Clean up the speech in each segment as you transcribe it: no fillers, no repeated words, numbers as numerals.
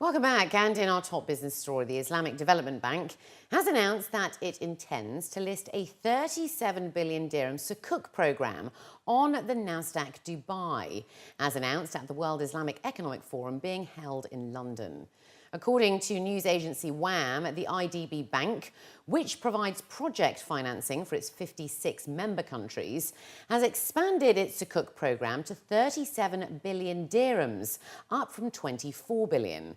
Welcome back, and in our top business story, the Islamic Development Bank has announced that it intends to list a 37 billion dirham Sukuk program on the NASDAQ Dubai, as announced at the World Islamic Economic Forum being held in London. According to news agency WAM, the IDB Bank, which provides project financing for its 56 member countries, has expanded its Sukuk program to 37 billion dirhams, up from 24 billion.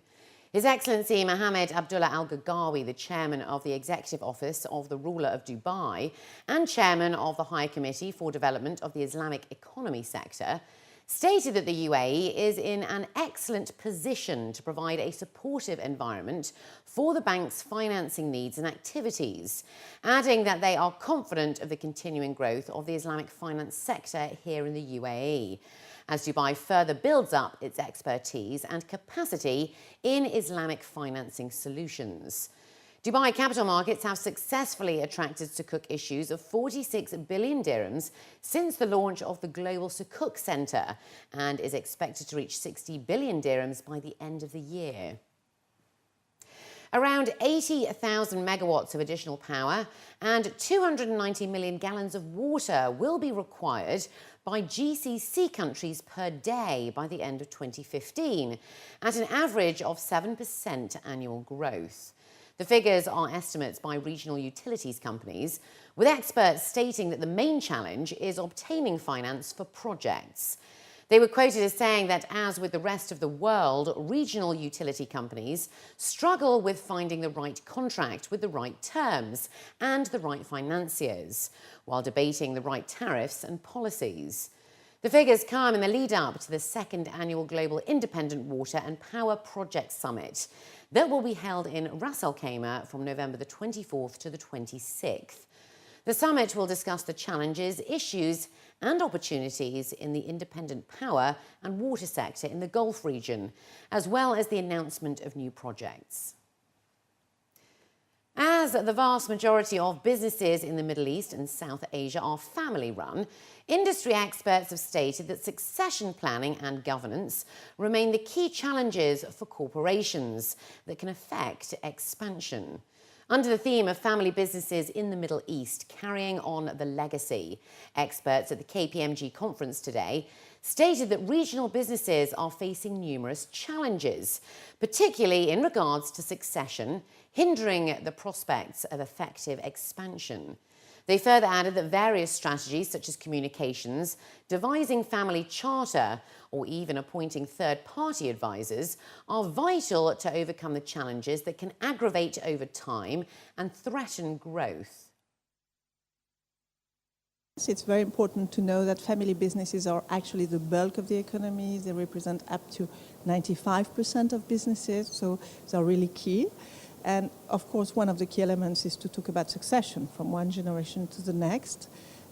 His Excellency Mohammed Abdullah Al Gagawi, the chairman of the Executive Office of the Ruler of Dubai and chairman of the High Committee for Development of the Islamic Economy Sector, stated that the UAE is in an excellent position to provide a supportive environment for the bank's financing needs and activities, adding that they are confident of the continuing growth of the Islamic finance sector here in the UAE, as Dubai further builds up its expertise and capacity in Islamic financing solutions. Dubai capital markets have successfully attracted Sukuk issues of 46 billion dirhams since the launch of the Global Sukuk Centre, and is expected to reach 60 billion dirhams by the end of the year. Around 80,000 megawatts of additional power and 290 million gallons of water will be required by GCC countries per day by the end of 2015, at an average of 7% annual growth. The figures are estimates by regional utilities companies, with experts stating that the main challenge is obtaining finance for projects. They were quoted as saying that, as with the rest of the world, regional utility companies struggle with finding the right contract with the right terms and the right financiers, while debating the right tariffs and policies. The figures come in the lead-up to the second annual Global Independent Water and Power Project Summit that will be held in Ras Al Khaimah from November the 24th to the 26th. The summit will discuss the challenges, issues and opportunities in the independent power and water sector in the Gulf region, as well as the announcement of new projects. As the vast majority of businesses in the Middle East and South Asia are family-run, industry experts have stated that succession planning and governance remain the key challenges for corporations that can affect expansion. Under the theme of family businesses in the Middle East carrying on the legacy, experts at the KPMG conference today stated that regional businesses are facing numerous challenges, particularly in regards to succession, hindering the prospects of effective expansion. They further added that various strategies such as communications, devising family charter, or even appointing third-party advisors are vital to overcome the challenges that can aggravate over time and threaten growth. It's very important to know that family businesses are actually the bulk of the economy. They represent up to 95% of businesses, so they're really key. And of course, one of the key elements is to talk about succession from one generation to the next,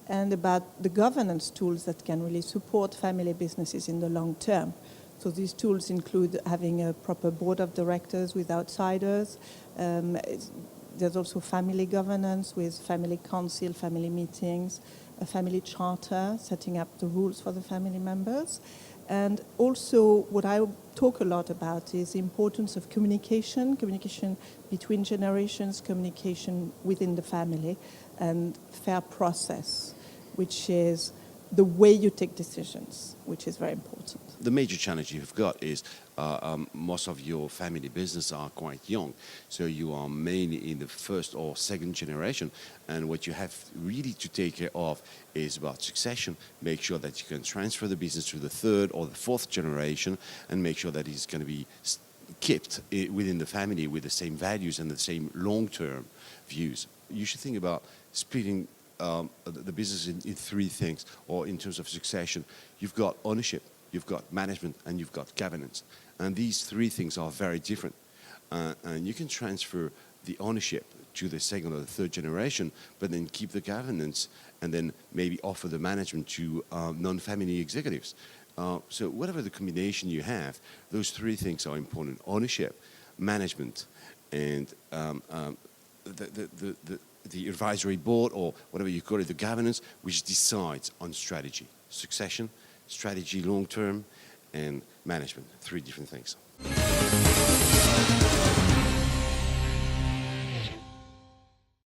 and about the governance tools that can really support family businesses in the long term. So these tools include having a proper board of directors with outsiders. There's also family governance with family council, family meetings, a family charter, setting up the rules for the family members. And also what I talk a lot about is the importance of communication between generations, communication within the family, and fair process, which is the way you take decisions, which is very important. The major challenge you've got is most of your family business are quite young, so you are mainly in the first or second generation, and what you have really to take care of is about succession. Make sure that you can transfer the business to the third or the fourth generation, and make sure that it's going to be kept within the family with the same values and the same long-term views. You should think about splitting the business in three things, or in terms of succession. You've got ownership, you've got management, and you've got governance. And these three things are very different. And you can transfer the ownership to the second or the third generation, but then keep the governance, and then maybe offer the management to non-family executives. So whatever the combination you have, those three things are important: ownership, management, and the advisory board, or whatever you call it, the governance, which decides on strategy. Succession, strategy long-term, and management. Three different things. Bye.